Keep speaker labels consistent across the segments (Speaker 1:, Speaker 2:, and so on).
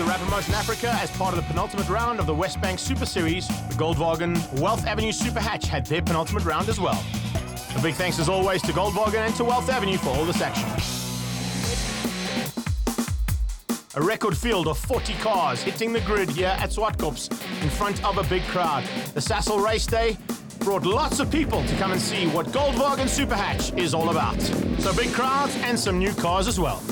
Speaker 1: to Rapid Motion Africa as part of the penultimate round of the West Bank Super Series. The Goldwagen Wealth Avenue Superhatch had their penultimate round as well. A big thanks as always to Goldwagen and to Wealth Avenue for all this action. A record field of 40 cars hitting the grid here at Zwartkops in front of a big crowd. The Sasol race day brought lots of people to come and see what Goldwagen Superhatch is all about. So big crowds and some new cars as well.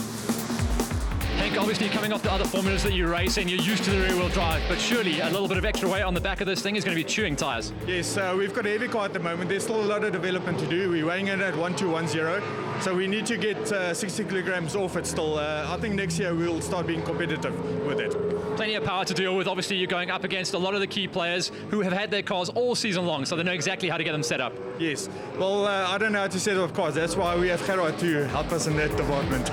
Speaker 2: Hank, obviously coming off the other formulas that you race and you're used to the rear-wheel drive, but surely a little bit of extra weight on the back of this thing is going to be chewing tyres.
Speaker 3: Yes, we've got a heavy car at the moment. There's still a lot of development to do. We're weighing it at 1210, so we need to get 60 kilograms off it still. I think next year we'll start being competitive with it.
Speaker 2: Plenty of power to deal with. Obviously you're going up against a lot of the key players who have had their cars all season long, so they know exactly how to get them set up.
Speaker 3: Yes, well, I don't know how to set up cars. That's why we have Gerard to help us in that department.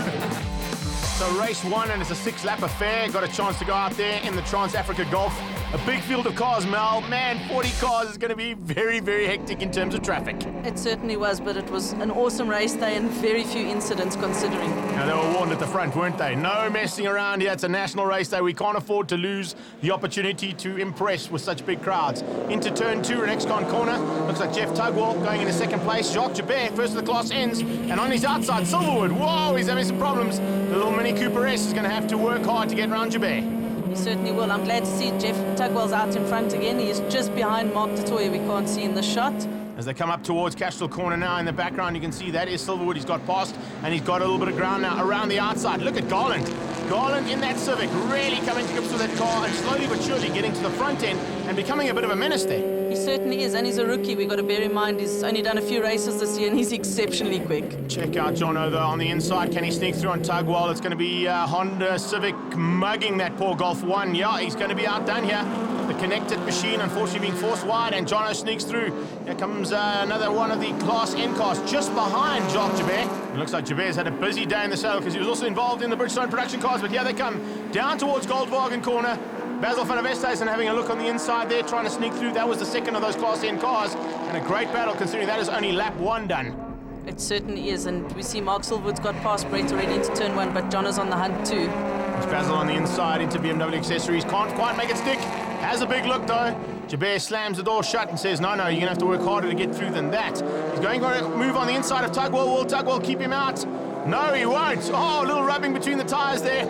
Speaker 1: So race one, and it's a 6-lap affair. Got a chance to go out there in the Trans-Africa Golf. A big field of cars, Mel. Man, 40 cars is going to be very, very hectic in terms of traffic.
Speaker 4: It certainly was, but it was an awesome race day and very few incidents considering.
Speaker 1: Now, they were warned at the front, weren't they? No messing around here. It's a national race day. We can't afford to lose the opportunity to impress with such big crowds. Into turn 2, an ex-con corner. Looks like Jeff Tugwell going into second place. Jacques Jabert, first of the class ends. And on his outside, Silverwood. Whoa, he's having some problems. The little Mini Cooper S is going to have to work hard to get around Jabert.
Speaker 4: He certainly will. I'm glad to see Jeff Tugwell's out in front again. He is just behind Mark du Toit. We can't see in the shot.
Speaker 1: As they come up towards Castile Corner now, in the background you can see that is Silverwood. He's got past and he's got a little bit of ground now around the outside. Look at Garland. Garland in that Civic, really coming to grips with that car and slowly but surely getting to the front end and becoming a bit of a menace there.
Speaker 4: He certainly is, and he's a rookie. We've got to bear in mind he's only done a few races this year and he's exceptionally quick.
Speaker 1: Check out Jono though on the inside. Can he sneak through on Tugwell? It's going to be Honda Civic mugging that poor Golf 1. Yeah, he's going to be outdone here. The connected machine unfortunately being forced wide, and Jono sneaks through. Here comes another one of the Class N cars just behind Jacques Jabert. It looks like Jabert's had a busy day in the saddle because he was also involved in the Bridgestone production cars, but here they come down towards Goldwagen corner. Basil van der Westhuizen having a look on the inside there, trying to sneak through. That was the second of those Class N cars, and a great battle considering that is only lap 1 done.
Speaker 4: It certainly is, and we see Mark Silverwood's got past Brett already into turn 1, but John is on the hunt too.
Speaker 1: There's Basil on the inside into BMW accessories. Can't quite make it stick. Has a big look though. Jabert slams the door shut and says, no, you're going to have to work harder to get through than that. He's going to move on the inside of Tugwell. Will Tugwell keep him out? No, he won't. Oh, a little rubbing between the tyres there.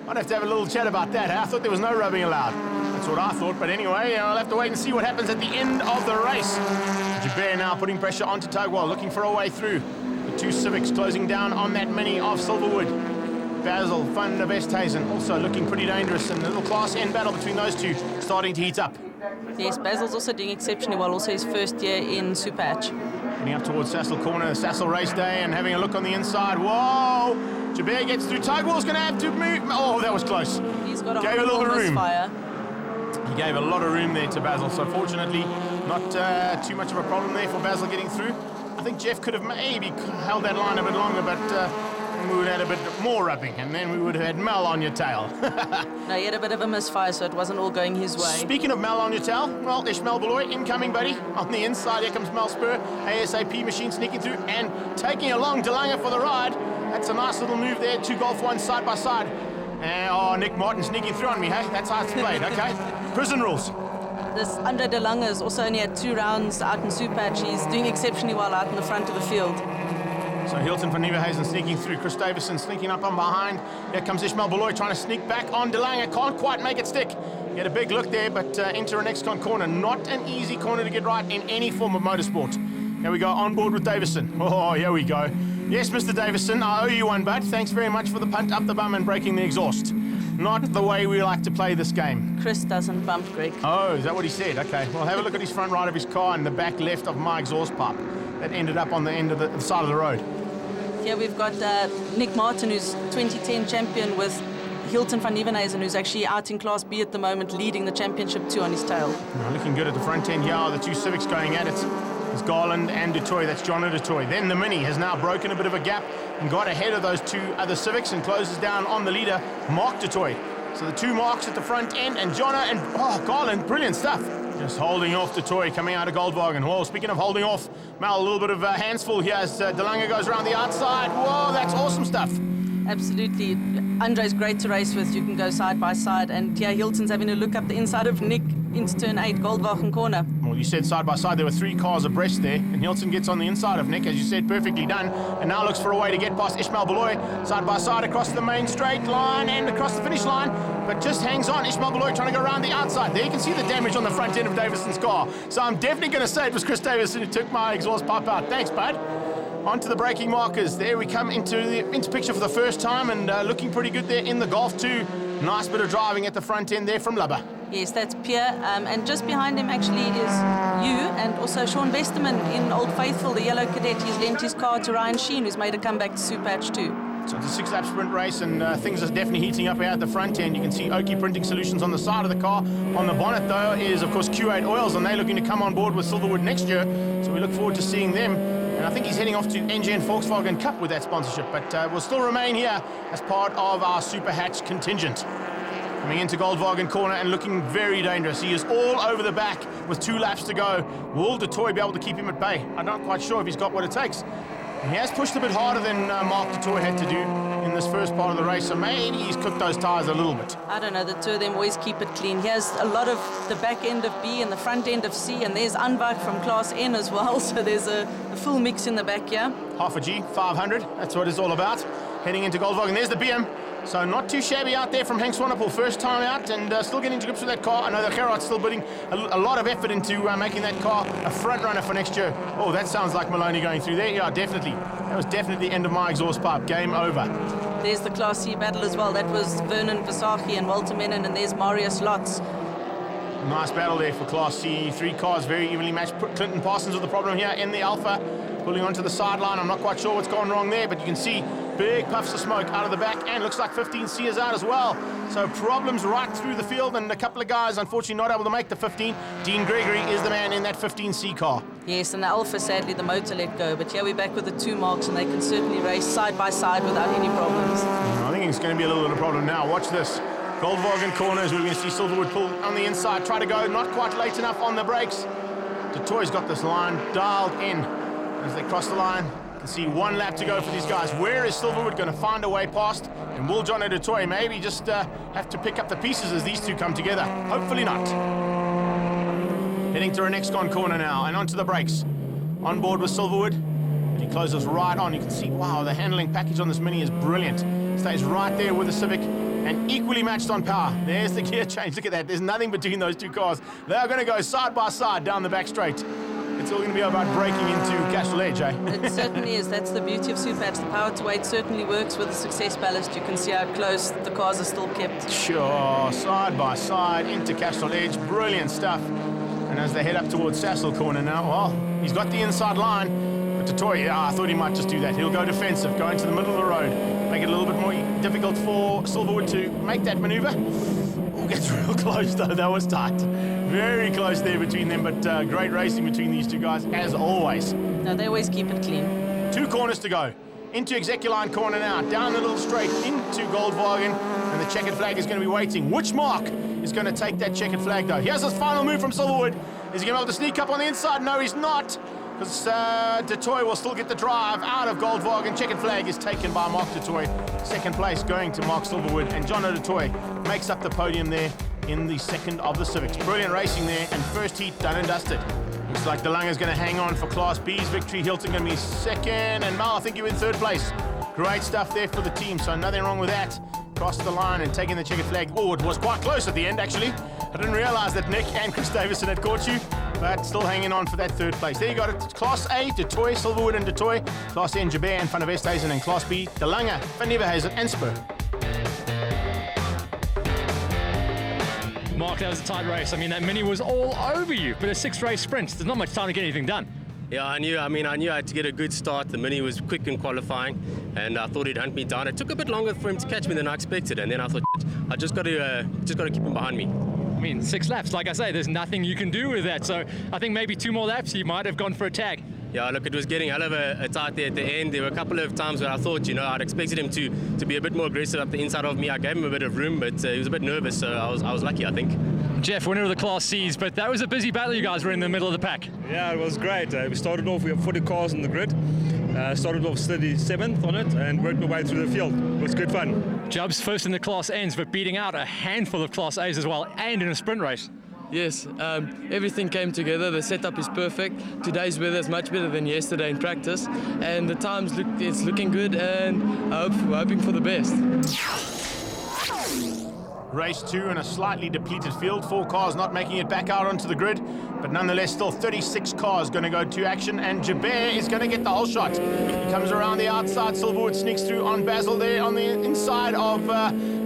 Speaker 1: I'd have to have a little chat about that. I thought there was no rubbing allowed. That's what I thought. But anyway, I'll have to wait and see what happens at the end of the race. Jabert now putting pressure onto Tugwell, looking for a way through. The two Civics closing down on that Mini of Silverwood. Basil van der Westhuizen also looking pretty dangerous, and the little Class N battle between those two starting to heat up.
Speaker 4: Yes, Basil's also doing exceptionally well, also his first year in Superhatch.
Speaker 1: Getting up towards Sasol corner, Sasol race day, and having a look on the inside. Whoa! Jabert gets through. Tugwell's going to have to move. Oh, that was close.
Speaker 4: He's got a
Speaker 1: Gave a little bit of room.
Speaker 4: Misfire.
Speaker 1: He gave a lot of room there to Basil, so fortunately not too much of a problem there for Basil getting through. I think Jeff could have maybe held that line a bit longer, but we would have had a bit more rubbing, and then we would have had Mel on your tail.
Speaker 4: No, he had a bit of a misfire, so it wasn't all going his way.
Speaker 1: Speaking of Mel on your tail, well, Ishmael Beloy incoming, buddy. On the inside, here comes Mel Spur. ASAP machine sneaking through and taking along DeLange for the ride. That's a nice little move there. 2 Golf 1 side by side. And, Nick Martin sneaking through on me, hey? That's how it's played, okay? Prison rules.
Speaker 4: This Andre DeLange has also only had 2 rounds out in Superhatch. He's doing exceptionally well out in the front of the field.
Speaker 1: So Hilton van Nieuwenhuizen sneaking through, Chris Davison sneaking up on behind. Here comes Ishmael Beloy trying to sneak back on DeLange. Can't quite make it stick. He had a big look there, but into an ex-con corner. Not an easy corner to get right in any form of motorsport. Here we go, on board with Davison. Oh, here we go. Yes, Mr. Davison, I owe you one, bud. Thanks very much for the punt up the bum and breaking the exhaust. Not the way we like to play this game.
Speaker 4: Chris doesn't bump, Greg.
Speaker 1: Oh, is that what he said? Okay, well, have a look at his front right of his car and the back left of my exhaust pipe. That ended up on the end of the side of the road.
Speaker 4: Here we've got Nick Martin, who's 2010 champion, with Hilton van Nieuwenhuizen, who's actually out in Class B at the moment, leading the championship 2 on his tail.
Speaker 1: Looking good at the front end here are the 2 Civics going at it. There's Garland and du Toit. That's John du Toit. Then the Mini has now broken a bit of a gap and got ahead of those 2 other Civics and closes down on the leader, Mark du Toit. So the 2 Marks at the front end, and Jono and Garland, brilliant stuff. Just holding off du Toit coming out of Goldwagen. Well, speaking of holding off, Mal, a little bit of hands full here as DeLange goes around the outside. Whoa, that's awesome stuff.
Speaker 4: Absolutely. Andre's great to race with. You can go side by side. And yeah, Hilton's having a look up the inside of Nick into turn 8, Goldwagen corner.
Speaker 1: Well, you said side by side, there were 3 cars abreast there, and Hilton gets on the inside of Nick, as you said, perfectly done, and now looks for a way to get past Ishmael Beloy, side by side across the main straight line and across the finish line, but just hangs on. Ishmael Beloy trying to go around the outside. There you can see the damage on the front end of Davison's car. So I'm definitely going to say it was Chris Davison who took my exhaust pipe out. Thanks, bud. On to the braking markers. There we come into picture for the first time, and looking pretty good there in the Golf 2. Nice bit of driving at the front end there from Lubber.
Speaker 4: Yes, that's Pierre. And just behind him actually is you and also Sean Vesterman in Old Faithful, the yellow cadet. He's lent his car to Ryan Sheen, who's made a comeback to Superhatch too.
Speaker 1: So it's a 6-lap sprint race, and things are definitely heating up here at the front end. You can see Oki Printing Solutions on the side of the car. On the bonnet, though, is, of course, Q8 Oils, and they're looking to come on board with Silverwood next year. So we look forward to seeing them. And I think he's heading off to NGN Volkswagen Cup with that sponsorship, but will still remain here as part of our Superhatch contingent. Coming into Goldwagen corner and looking very dangerous. He is all over the back with 2 laps to go. Will Du Toit be able to keep him at bay? I'm not quite sure if he's got what it takes. And he has pushed a bit harder than Mark Du Toit had to do in this first part of the race, so maybe he's cooked those tyres a little bit.
Speaker 4: I don't know, the two of them always keep it clean. He has a lot of the back end of B and the front end of C, and there's Anbach from Class N as well, so there's a full mix in the back here.
Speaker 1: Half a G, 500, that's what it's all about. Heading into Goldwagen, there's the BM. So not too shabby out there from Hank Swanepoel, first time out, and still getting to grips with that car. I know that Gerard's still putting a lot of effort into making that car a front runner for next year. Oh, that sounds like Maloney going through there. Yeah, definitely. That was definitely the end of my exhaust pipe. Game over.
Speaker 4: There's the Class C battle as well. That was Vernon Versace and Walter Menon, and there's Marius Lotz.
Speaker 1: Nice battle there for Class C. 3 cars very evenly matched. Clinton Parsons with the problem here in the Alpha, pulling onto the sideline. I'm not quite sure what's gone wrong there, but you can see big puffs of smoke out of the back, and looks like 15C is out as well. So problems right through the field, and a couple of guys unfortunately not able to make the 15. Dean Gregory is the man in that 15C car.
Speaker 4: Yes, and the Alpha, sadly, the motor let go. But here we're back with the 2 marks, and they can certainly race side by side without any problems.
Speaker 1: I think it's going to be a little bit of a problem now. Watch this. Goldwagen corners, we're going to see Silverwood pull on the inside, try to go, not quite late enough on the brakes. Du Toit's got this line dialed in as they cross the line. You can see 1 lap to go for these guys. Where is Silverwood going to find a way past? And will John Du Toit maybe just have to pick up the pieces as these two come together? Hopefully not. Heading to our next corner now, and onto the brakes. On board with Silverwood. And he closes right on. You can see, wow, the handling package on this Mini is brilliant. Stays right there with the Civic, and equally matched on power. There's the gear change. Look at that. There's nothing between those 2 cars. They are going to go side by side down the back straight. It's all going to be about breaking into Castral Edge, eh?
Speaker 4: It certainly is. That's the beauty of Superhatch. The power to weight certainly works with the success ballast. You can see how close the cars are still kept.
Speaker 1: Sure, side by side into Castral Edge. Brilliant stuff. And as they head up towards Sassel corner now, well, he's got the inside line. But Du Toit, yeah, I thought he might just do that. He'll go defensive, go into the middle of the road, make it a little bit more difficult for Silverwood to make that maneuver. Oh, gets real close though. That was tight. Very close there between them, but great racing between these 2 guys, as always.
Speaker 4: No, they always keep it clean.
Speaker 1: 2 corners to go. Into Execuline corner now, down the little straight into Goldwagen, and the checkered flag is going to be waiting. Which mark is going to take that checkered flag though? Here's his final move from Silverwood. Is he going to be able to sneak up on the inside? No, he's not. Because Du Toit will still get the drive out of Goldwagen. Checkered flag is taken by Mark Du Toit. Second place going to Mark Silverwood, and John Du Toit makes up the podium there in the second of the Civics. Brilliant racing there, and first heat done and dusted. Looks like De Lange's going to hang on for Class B's victory. Hilton going to be second, and Mal, I think you're in third place. Great stuff there for the team, so nothing wrong with that. Crossed the line and taking the checkered flag. Oh, it was quite close at the end, actually. I didn't realize that Nick and Chris Davison had caught you, but still hanging on for that 3rd place. There you got it. Class A, Du Toit, Silverwood and Du Toit. Class N, Jabert and Van der Westhuizen. And Class B, De Lange, Van Nieuwenhuizen and Spur.
Speaker 2: Mark, that was a tight race. I mean, that Mini was all over you, but a 6-race sprint. There's not much time to get anything done.
Speaker 5: Yeah, I knew I had to get a good start. The Mini was quick in qualifying, and I thought he'd hunt me down. It took a bit longer for him to catch me than I expected, and then I thought, I just got to keep him behind me.
Speaker 2: I mean, 6 laps, like I say, there's nothing you can do with that. So I think maybe 2 more laps, he might have gone for a tag.
Speaker 5: Yeah, look, it was getting hell of a tight there at the end. There were a couple of times where I thought, I'd expected him to be a bit more aggressive up the inside of me. I gave him a bit of room, but he was a bit nervous, so I was lucky, I think.
Speaker 2: Jeff, winner of the Class Cs, but that was a busy battle. You guys were in the middle of the pack.
Speaker 6: Yeah, it was great. We started off, we have 40 cars on the grid. Started off 37th on it and worked my way through the field. It was good fun.
Speaker 2: Jub's first in the Class N's, but beating out a handful of Class A's as well, and in a sprint race.
Speaker 7: Yes, everything came together. The setup is perfect. Today's weather is much better than yesterday in practice, and the times it's looking good, and we're hoping for the best.
Speaker 1: Race 2 in a slightly depleted field. 4 cars not making it back out onto the grid, but nonetheless still 36 cars going to go to action, and Jabir is going to get the whole shot. He comes around the outside. Silverwood sneaks through on Basil there on the inside of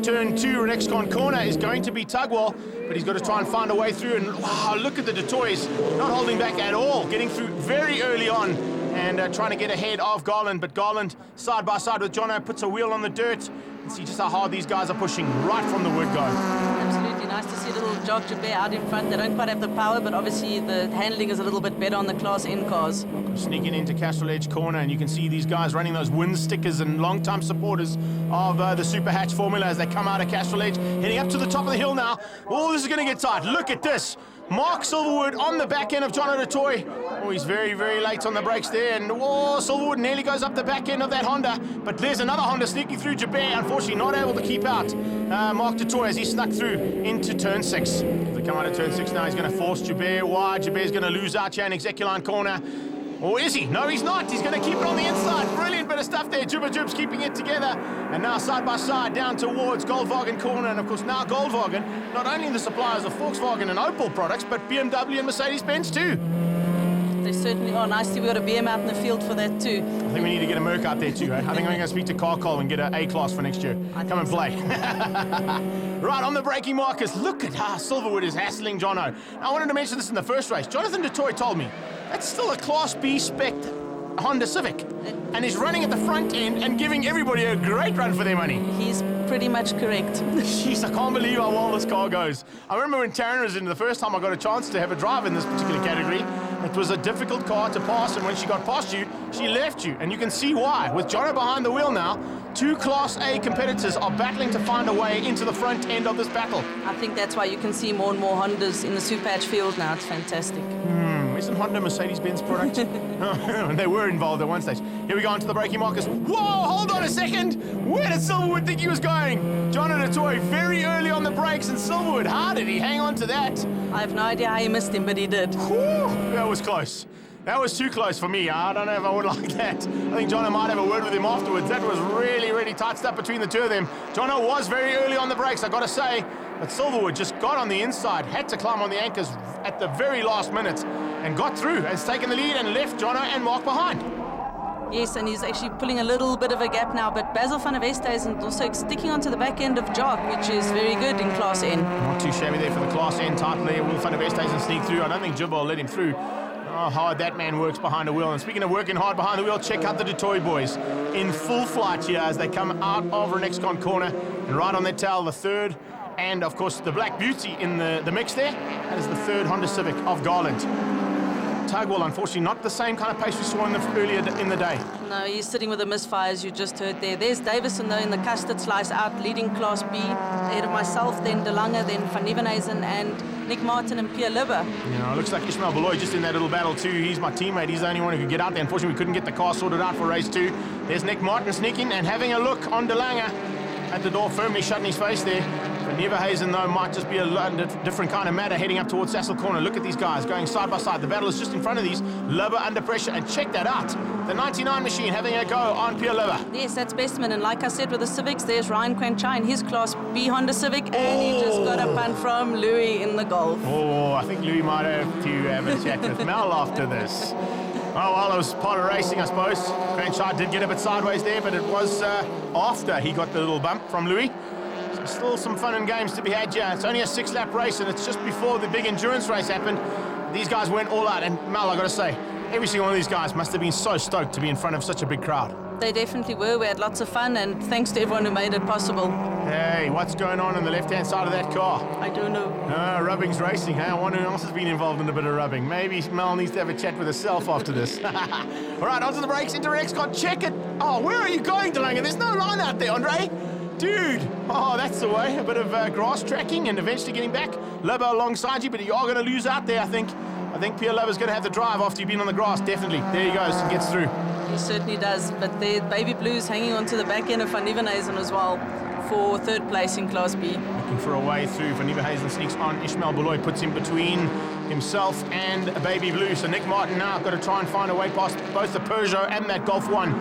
Speaker 1: turn 2. Renexcon corner is going to be Tugwell, but he's got to try and find a way through, and wow, look at the Detoys, not holding back at all, getting through very early on and trying to get ahead of Garland, but Garland side by side with Jono puts a wheel on the dirt. And see just how hard these guys are pushing right from the word go.
Speaker 4: Absolutely nice to see little Jock Jabir out in front. They don't quite have the power, but obviously the handling is a little bit better on the Class N cars.
Speaker 1: Sneaking into Castrol Edge corner, and you can see these guys running those win stickers and long-time supporters of the Superhatch formula as they come out of Castrol Edge, heading up to the top of the hill now. Oh, this is going to get tight. Look at this. Mark Silverwood on the back end of John O'Detoy. Oh, he's very, very late on the brakes there. And oh, Silverwood nearly goes up the back end of that Honda. But there's another Honda sneaking through Jabir. Unfortunately, not able to keep out Mark O'Detoy as he snuck through into turn 6. If they come out of turn 6 now, he's going to force Jabir wide. Jabir's going to lose out here in Execuline corner. Or is he? No, he's not. He's going to keep it on the inside. Brilliant bit of stuff there. Jub's keeping it together. And now side by side down towards Goldwagen corner. And of course now Goldwagen, not only the suppliers of Volkswagen and Opel products, but BMW and Mercedes-Benz too.
Speaker 4: They certainly are. Nice to see we got a BM out in the field for that too.
Speaker 1: I think we need to get a Merc out there too, eh? I think I'm going to speak to Carcol and get an A-class for next year. Come and play. Right, on the braking markers, look at how Silverwood is hassling Jono. I wanted to mention this in the first race. Jonathan DeToy told me that's still a Class B spec Honda Civic, and he's running at the front end and giving everybody a great run for their money.
Speaker 4: He's pretty much correct.
Speaker 1: Jeez, I can't believe how well this car goes. I remember when Taryn was in the first time I got a chance to have a drive in this particular category. It was a difficult car to pass, and when she got past you, she left you, and you can see why. With Jono behind the wheel now, 2 Class A competitors are battling to find a way into the front end of this battle.
Speaker 4: I think that's why you can see more and more Hondas in the Superhatch field now. It's fantastic.
Speaker 1: Isn't Honda Mercedes-Benz product? And they were involved at one stage. Here we go onto the braking markers. Whoa, hold on a second. Where did Silverwood think he was going? John O'Detoy very early on the brakes, and Silverwood, how did he hang on to that?
Speaker 4: I have no idea how he missed him, but he did.
Speaker 1: Whew, that was close. That was too close for me. I don't know if I would like that. I think Jono might have a word with him afterwards. That was really, really tight stuff between the two of them. Jono was very early on the brakes, I got to say. But Silverwood just got on the inside, had to climb on the anchors at the very last minute, and got through, has taken the lead and left Jono and Mark behind.
Speaker 4: Yes, and he's actually pulling a little bit of a gap now, but Basil van der Westhuizen is also sticking onto the back end of Jock, which is very good in Class N.
Speaker 1: Not too shabby there for the Class N title there. Will van der Westhuizen sneak through. I don't think Jibba will let him through. Oh, how hard that man works behind the wheel. And speaking of working hard behind the wheel, check out the Detoy boys in full flight here as they come out of Renexcon corner. And right on their tail, the third, and of course the Black Beauty in the mix there. That is the third Honda Civic of Garland. Tugwell, unfortunately, not the same kind of pace we saw earlier in the day.
Speaker 4: No, he's sitting with a misfire, as you just heard there. There's Davison, though, in the custard slice out, leading Class B. Ahead of myself, then De Lange, then Van Nieuwenhuizen, and Nick Martin and Pierre Libber.
Speaker 1: Yeah, looks like Ishmael Beloy just in that little battle too. He's my teammate. He's the only one who could get out there. Unfortunately, we couldn't get the car sorted out for race 2. There's Nick Martin sneaking and having a look on De Lange at the door, firmly shutting his face there. Van Nieuwenhuizen, though, might just be a different kind of matter heading up towards Sassel Corner. Look at these guys going side by side. The battle is just in front of these. Libber under pressure, and check that out. The 99 machine having a go on Pierre Libber.
Speaker 4: Yes, that's Bestman, and like I said with the Civics, there's Ryan Quanchai in his Class B Honda Civic, and he just got a punt from Louis in the Golf.
Speaker 1: Oh, I think Louis might have to have a chat with Mel after this. Oh, well, it was part of racing, I suppose. Quanchai did get a bit sideways there, but it was after he got the little bump from Louis. So still some fun and games to be had here. It's only a 6-lap race, and it's just before the big endurance race happened. These guys went all out, and Mel, I got to say, every single one of these guys must have been so stoked to be in front of such a big crowd.
Speaker 4: They definitely were. We had lots of fun, and thanks to everyone who made it possible.
Speaker 1: Hey, what's going on the left-hand side of that car?
Speaker 4: I don't know.
Speaker 1: Rubbing's racing, huh? I wonder who else has been involved in a bit of rubbing. Maybe Mel needs to have a chat with herself after this. All right, onto the brakes, into Renexcon. Check it. Oh, where are you going, DeLange? There's no line out there, Andre. Dude, oh, that's the way. A bit of grass tracking and eventually getting back. Lobo alongside you, but you are going to lose out there, I think. I think Pierre Lobo's going to have the drive after you've been on the grass, definitely. There he goes and gets through.
Speaker 4: He certainly does, but the Baby Blues hanging onto the back end of Van Nieuwenhuizen as well for third place in Class B.
Speaker 1: Looking for a way through. Van Nieuwenhuizen sneaks on. Ishmael Beloy puts him between himself and a Baby Blue. So Nick Martin now got to try and find a way past both the Peugeot and that Golf 1.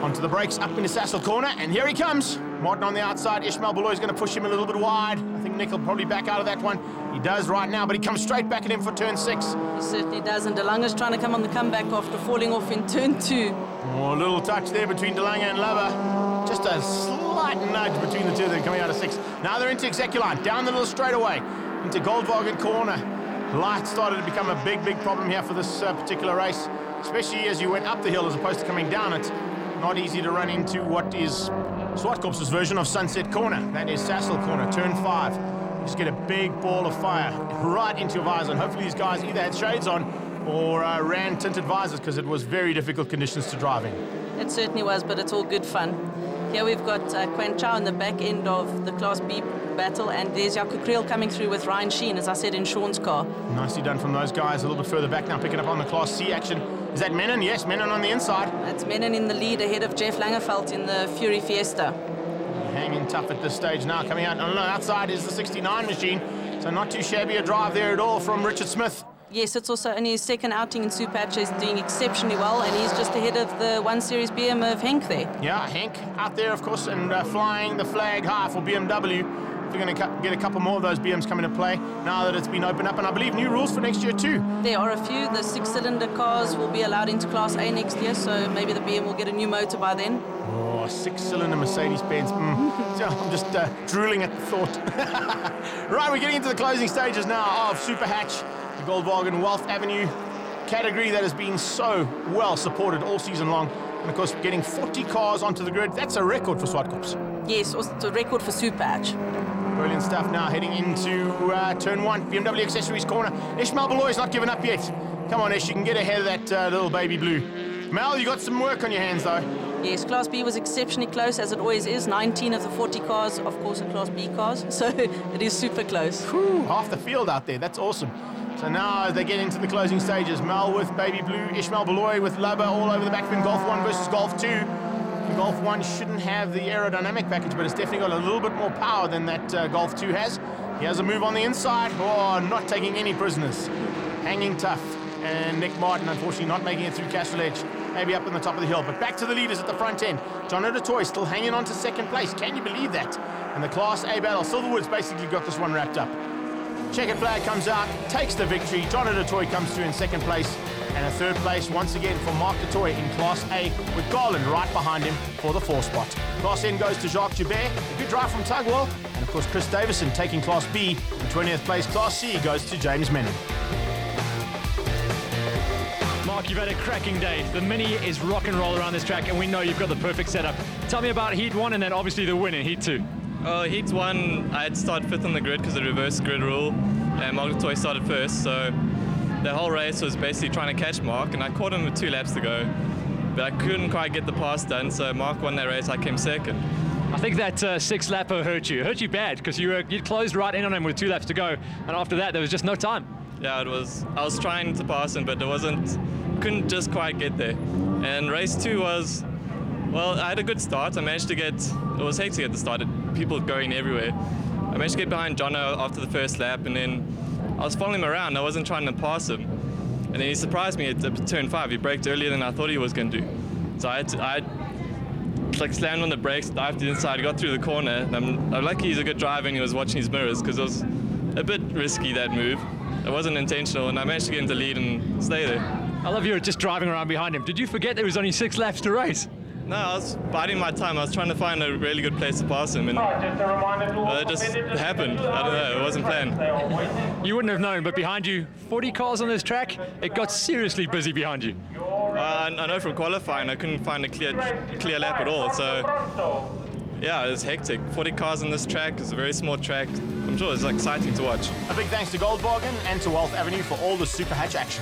Speaker 1: Onto the brakes, up into Sassel corner, and here he comes. Martin on the outside. Ishmael Beloy is going to push him a little bit wide. I think Nick will probably back out of that one. He does right now, but he comes straight back at him for turn 6.
Speaker 4: He certainly does, and De Lange's trying to come on the comeback after falling off in turn 2.
Speaker 1: Oh, a little touch there between De Lange and Lubber. Just a slight nudge between the two of them coming out of 6. Now they're into Execuline, down the little straightaway, into Goldwagen corner. Light started to become a big problem here for this particular race, especially as you went up the hill as opposed to coming down it. Not easy to run into what is Swartkorps's version of Sunset Corner. That is Sassel Corner, turn 5. You just get a big ball of fire right into your visor, and hopefully these guys either had shades on or ran tinted visors, because it was very difficult conditions to drive in.
Speaker 4: It certainly was, but it's all good fun. Here we've got Quan Chow in the back end of the Class B battle, and there's Jaco Kriel coming through with Ryan Sheen, as I said, in Sean's car.
Speaker 1: Nicely done from those guys. A little bit further back now, picking up on the Class C action. Is that Menon? Yes, Menon on the inside.
Speaker 4: That's Menon in the lead ahead of Jeff Langeveld in the Fury Fiesta.
Speaker 1: Hanging tough at this stage now. Coming out on the outside is the 69 machine. So not too shabby a drive there at all from Richard Smith.
Speaker 4: Yes, it's also only his second outing in Superhatch. He's doing exceptionally well, and he's just ahead of the 1 Series BM of Henk there.
Speaker 1: Yeah, Henk out there, of course, and flying the flag high for BMW. We're going to get a couple more of those BMs come into play now that it's been opened up, and I believe new rules for next year too.
Speaker 4: There are a few. The 6-cylinder cars will be allowed into Class A next year, so maybe the BM will get a new motor by then.
Speaker 1: Oh, 6-cylinder Mercedes-Benz. I'm just drooling at the thought. Right, we're getting into the closing stages now of Superhatch, the Goldwagen Wealth Avenue category that has been so well supported all season long. And of course, getting 40 cars onto the grid, that's a record for Swartkorps.
Speaker 4: Yes, it's a record for Superhatch.
Speaker 1: Brilliant stuff now, heading into turn 1, BMW Accessories corner. Ishmael Beloy's not given up yet. Come on, Ish, you can get ahead of that little Baby Blue. Mel, you got some work on your hands, though.
Speaker 4: Yes, Class B was exceptionally close, as it always is. 19 of the 40 cars, of course, are Class B cars, so it is super close.
Speaker 1: Whew, half the field out there, that's awesome. So now as they get into the closing stages, Mel with Baby Blue, Ishmael Beloy with Lubber all over the back fin. Golf 1 versus Golf 2. The Golf 1 shouldn't have the aerodynamic package, but it's definitely got a little bit more power than that Golf 2 has. He has a move on the inside. Oh, not taking any prisoners. Hanging tough. And Nick Martin, unfortunately, not making it through Castle Edge. Maybe up on the top of the hill. But back to the leaders at the front end. John O'Detoy still hanging on to second place. Can you believe that? And the Class A battle. Silverwood's basically got this one wrapped up. Checkered flag comes out, takes the victory. John O'Detoy comes through in second place. And a third place once again for Mark Detoy in Class A, with Garland right behind him for the 4th spot. Class N goes to Jacques Joubert, a good drive from Tugwell, and of course Chris Davison taking Class B. In 20th place, Class C goes to James Menon.
Speaker 2: Mark, you've had a cracking day. The Mini is rock and roll around this track, and we know you've got the perfect setup. Tell me about Heat 1 and then obviously the win in Heat 2.
Speaker 7: Heat 1, I had to start 5th on the grid because of the reverse grid rule, and Mark Detoy started first, so the whole race was basically trying to catch Mark, and I caught him with 2 laps to go, but I couldn't quite get the pass done, so Mark won that race. I came second.
Speaker 2: I think that 6-lapper hurt you. It hurt you bad because you'd closed right in on him with 2 laps to go, and after that there was just no time.
Speaker 7: Yeah, I was trying to pass him, but couldn't just quite get there. And race 2 was, well, I had a good start. I managed to get, it was hectic at the start, people going everywhere. I managed to get behind Jono after the first lap, and then I was following him around. I wasn't trying to pass him. And then he surprised me at turn 5. He braked earlier than I thought he was going to do. So I slammed on the brakes, dived to the inside, got through the corner. And I'm lucky he's a good driver and he was watching his mirrors, because it was a bit risky, that move. It wasn't intentional, and I managed to get into the lead and stay there.
Speaker 2: I love you just driving around behind him. Did you forget there was only 6 laps to race?
Speaker 7: No, I was biding my time. I was trying to find a really good place to pass him, and it just happened. I don't know, it wasn't planned.
Speaker 2: You wouldn't have known, but behind you, 40 cars on this track, it got seriously busy behind you.
Speaker 7: I know from qualifying, I couldn't find a clear lap at all, so yeah, it was hectic. 40 cars on this track. It's a very small track. I'm sure it's exciting to watch.
Speaker 1: A big thanks to Goldwagen and to Wealth Avenue for all the Superhatch action.